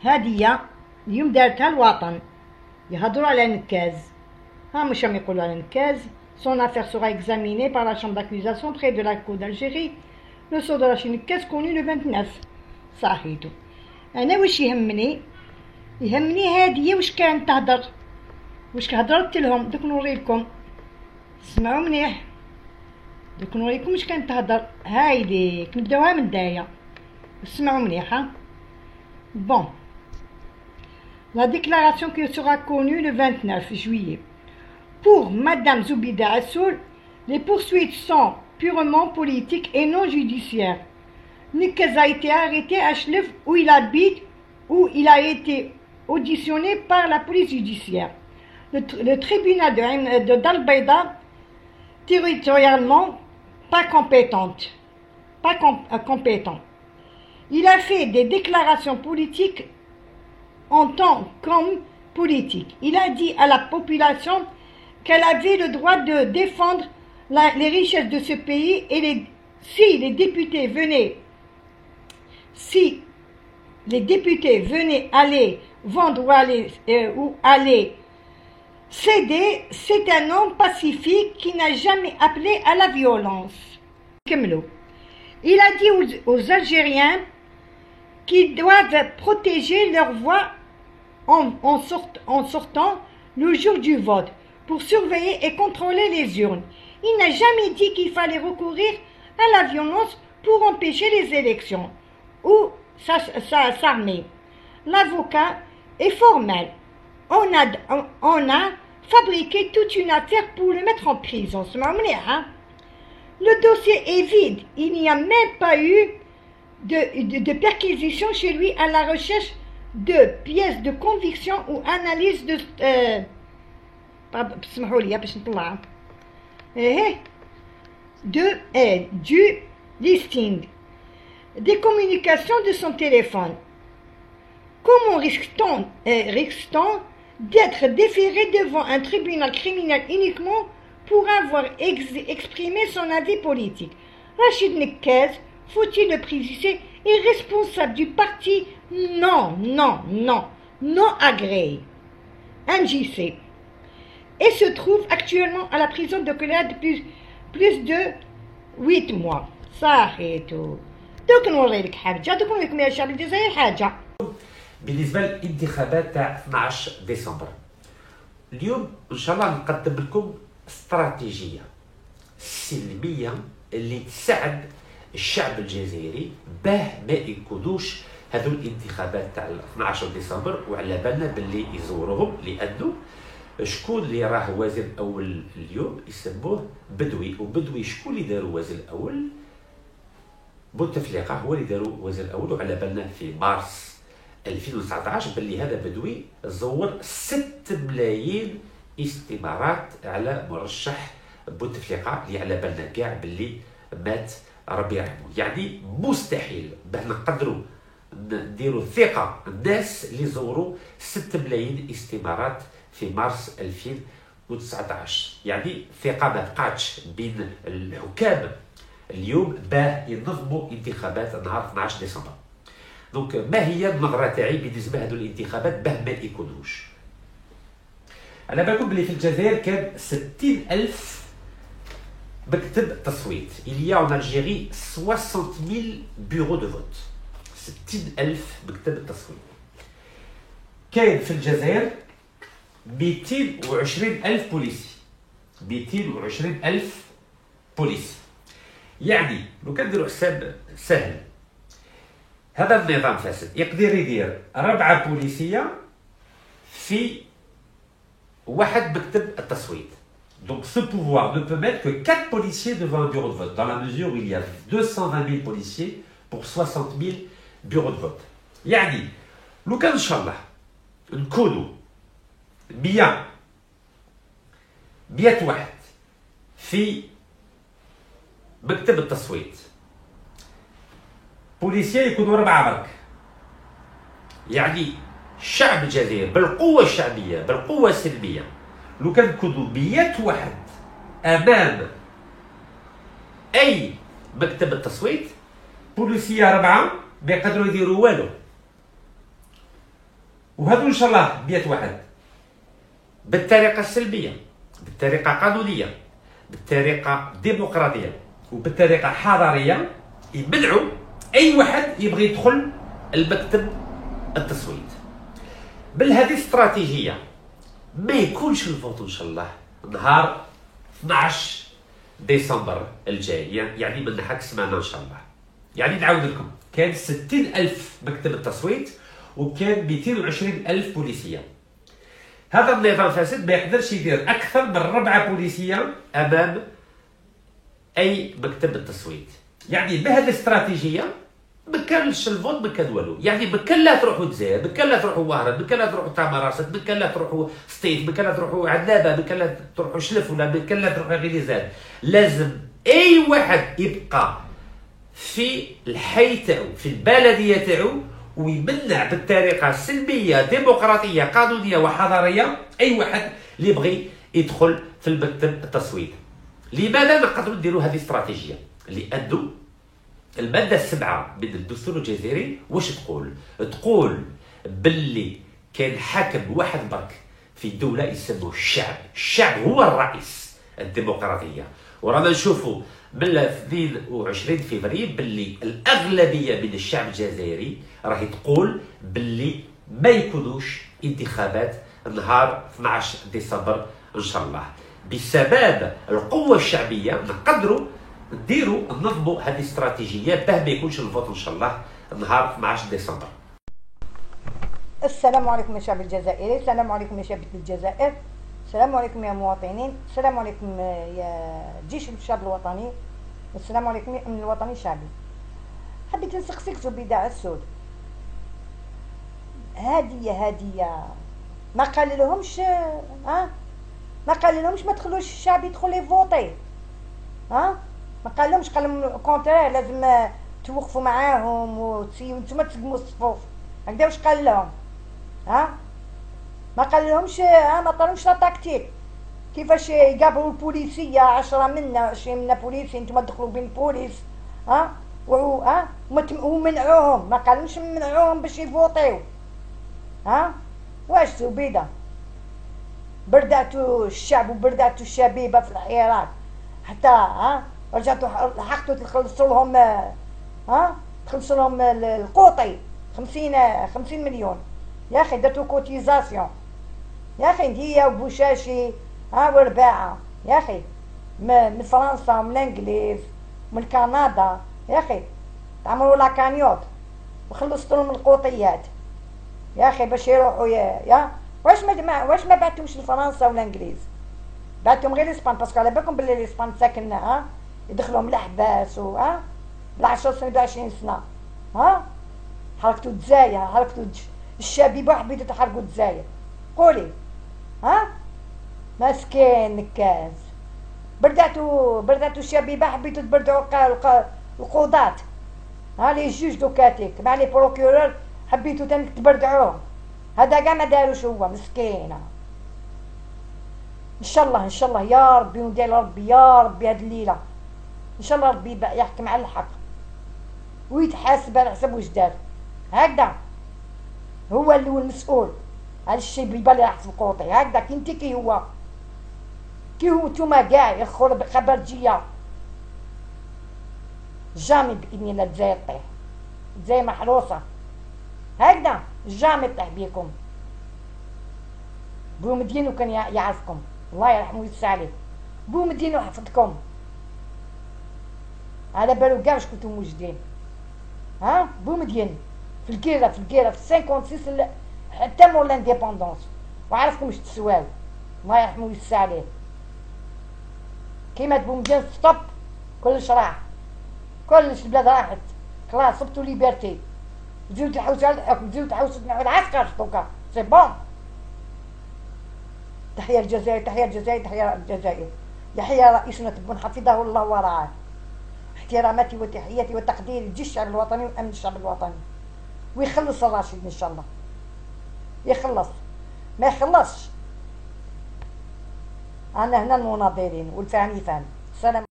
هادية اليوم دارتها الوطن يهضروا على نكاز. ها مش راهم يقولوا على نكاز. Son affaire sera examinée par la chambre d'accusation près de la cour d'Algérie. Le sceau de Rachid Nekaaz connu le 29. صحيتو. أنا واش يهمني هادية واش كانت تهضر، واش هضرت لهم. دوك نوريلكم، اسمعوا مليح، دوك نوريكم واش كانت تهضر. هايديك نبداوها من دايا، اسمعوا مليح. ها bon. La déclaration qui sera connue le 29 juillet. Pour Madame Zoubida Assoul, les poursuites sont purement politiques et non judiciaires. Nekaaz a été arrêté à Chlef où il habite, où il a été auditionné par la police judiciaire. Le tribunal de Dal Baïda, territorialement pas compétent. Il a fait des déclarations politiques en tant qu'homme politique. Il a dit à la population qu'elle avait le droit de défendre les richesses de ce pays et si les députés venaient aller vendre ou aller céder, c'est un homme pacifique qui n'a jamais appelé à la violence. Il a dit aux Algériens qu'ils doivent protéger leur voix en sortant le jour du vote pour surveiller et contrôler les urnes. Il n'a jamais dit qu'il fallait recourir à la violence pour empêcher les élections ou s'armer. L'avocat est formel. On a fabriqué toute une affaire pour le mettre en prison. Le dossier est vide. Il n'y a même pas eu de perquisition chez lui à la recherche de pièces de conviction ou analyse du listing des communications de son téléphone. Comment risque-t-on d'être déféré devant un tribunal criminel uniquement pour avoir exprimé son avis politique? Rachid Nekaaz, faut-il le préciser, est responsable du parti non agréé, NJC, et se trouve actuellement à la prison de Kola depuis plus de 8 mois. صحيتو. دوك نوريلك حاجة، دوك نوريكم يا الشعب الجزائري حاجة. بالنسبة للانتخابات تاع 12 ديسمبر، اليوم إن شاء الله نقدم لكم استراتيجية سلمية اللي تساعد الشعب الجزائري باه ما يكونوش هذو الانتخابات تاع 12 ديسمبر. وعلى بالنا باللي يزوروهم، لانه شكون اللي راه وزير الاول اليوم يسموه بدوي، وبدوي شكون اللي داروا وزير الاول؟ بوتفليقه هو اللي داروا وزير الاول. وعلى بالنا في مارس 2019 باللي هذا بدوي زور 6 ملايين استمارات على مرشح بوتفليقه اللي على بالنا كاع باللي مات ربي يرحمه. يعني مستحيل باه نقدروا نديروا ثقه الناس اللي زوروا 6 ملايين استمارات في مارس 2019. يعني ثقه ما بقاتش بين الحكام اليوم باه ينظموا انتخابات نهار 12 ديسمبر. دونك ما هي النظره تاعي بالنسبه لهذو الانتخابات باه ما يكونوش؟ على بالكم بلي في الجزائر كان 60,000 مكتب تصويت. Il y a en Algérie 60,000 bureaux de vote. 60,000 مكتب تصويت. كاين في الجزائر 220,000 بوليسي. 220,000 بوليس. يعني لو كان نديرو حساب سهل، هذا النظام فاسد يقدر يدير 4 بوليسية في واحد مكتب التصويت. Donc ce pouvoir ne peut mettre que 4 policiers devant un bureau de vote, dans la mesure où il y a 220 000 policiers pour 60 000 bureaux de vote. يعني لو كان إن شاء الله نكونوا 100 واحد في مكتب التصويت، بوليسية يكونوا 4 برك، يعني الشعب الجزائري بالقوة الشعبية بالقوة السلمية لو كان نكونوا 100 واحد امام اي مكتب التصويت، بوليسيه 4 ما يقدروا يديروا والو. وهذو ان شاء الله 100 واحد بالطريقه السلميه، بالطريقه قانونيه، بالطريقه ديمقراطيه، وبالطريقه حضاريه، يمنعوا اي واحد يبغي يدخل المكتب التصويت. بهذه الاستراتيجيه ما يكونش الفوت ان شاء الله نهار 12 ديسمبر الجاي، يعني من حق سمانه ان شاء الله. يعني نعاود لكم، كان 60,000 مكتب التصويت وكان 220,000 بوليسيه. هذا النظام فاسد ما يقدرش يدير اكثر من 4 بوليسيه امام اي مكتب التصويت. يعني بهذه الاستراتيجيه ما كانش الفوت، ما كان والو. يعني ما كان لا تروحوا الجزائر، ما كان لا تروحوا وهران، ما كان لا تروحوا تامراست، ما كان لا تروحوا سطيف، ما كان لا تروحوا عذابه، ما كان لا تروحوا شلف، ولا ما كان لا تروحوا غليزان. لازم اي واحد يبقى في الحي تاعو، في البلديه تاعو، ويمنع بالطريقه سلميه ديمقراطيه قانونيه وحضاريه اي واحد اللي يبغي يدخل في المكتب التصويت. لماذا نقدروا نديروا هذه الاستراتيجيه؟ لانه الماده 7 من الدستور الجزائري واش تقول؟ تقول باللي كان حاكم واحد برك في الدوله يسموه الشعب، الشعب هو الرئيس الديمقراطيه. ورانا نشوفوا من 22 فبراير باللي الاغلبيه من الشعب الجزائري راهي تقول باللي ما يكونوش انتخابات نهار 12 ديسمبر ان شاء الله. بسبب القوه الشعبيه نقدروا نديروا ننظموا هذه الاستراتيجيه باه ما يكونش الفوت ان شاء الله نهار 12 ديسمبر. السلام عليكم يا شعب الجزائري، السلام عليكم يا شعب الجزائر، السلام عليكم يا مواطنين، السلام عليكم يا جيش الشعب الوطني، والسلام عليكم يا الامن الوطني الشعبي. حبيت نسقسيك زبيدة عسود، هادية ما قال لهمش ما قال لهمش ما تخلوش الشعب يدخل يفوطي، ما قال لهمش، قال لهم كونترير لازم توقفوا معاهم وانتم تسقموا الصفوف. هكذا واش قال لهم؟ ما قال لهمش، ما طالهمش لا تكتيك كيفاش يقابلوا البوليسيه 10 منا 20 منا بوليسي، انتم تدخلوا بين البوليس ومنعوهم. ما قالهمش منعوهم باش يفوطيو. واش زبيده بردعتوا الشعب وبردعتوا الشبيبه في الحيرات، حتى رجعتوا لحقتوا تخلصوا لهم القوطي 50 مليون. يا اخي درتو كوتيزاسيون يا اخي، هي وبوشاشي ورباعه يا اخي، من فرنسا ومن الانجليز ومن كندا يا اخي، تعملوا لاكانيوت وخلصتوا لهم القوطيات يا اخي باش يروحوا يا واش ما بعتوش لفرنسا والانجليز، بعتهم غير لاسبان، باسكو على بالكم بلي الاسبان ساكن يدخلهم الاحباس بالعشر سنين 20 سنه. حركتوا الجزائر، حركتوا الشبيبه حبيتوا تحرقوا الجزائر. قولي مسكين نكاز، بردعتوا الشبيبه حبيتوا تبردعوا القضاة، لي جوج دوكاتيك مع لي بروكورور حبيتوا تبردعوهم. هذا كاع ما داروش، هو مسكينه. ان شاء الله يا ربي وندعي ربي يا ربي هاد الليله ان شاء الله ربي يحكم على الحق ويتحاسب على حسب واش دار. هكذا هو اللي هو المسؤول على الشيء اللي راح في القوطي. هكذا كي هو نتوما كاع يخر بخبرجيه جامي باذن الله الجزائر طيح، الجزائر محروسه. هكذا جامي طيح بيكم. بومدين كان يعرفكم، الله يرحمه ويسع عليه. بومدين حفظكم على بالو كاع واش كنتو موجدين. بومدين في الكيره في 56 حتى مور لانديبوندونس، وعرفكم واش تسواو، الله يرحمه ويسع عليه. كيما بومدين ستوب كلش راح، كلش البلاد راحت خلاص، صبتو ليبرتي. تزيدو تحوسوا على الحكم، تزيدو تحوسوا على العسكر دوكا سي بون. تحية الجزائر، تحية الجزائر، تحية الجزائر، يحيى رئيسنا تبون حفظه الله ورعاه. احتراماتي وتحياتي وتقديري لجيش الشعب الوطني وامن الشعب الوطني. ويخلص الراشد ان شاء الله، يخلص ما يخلصش. انا هنا المناضلين والفاهم يفهم. السلام.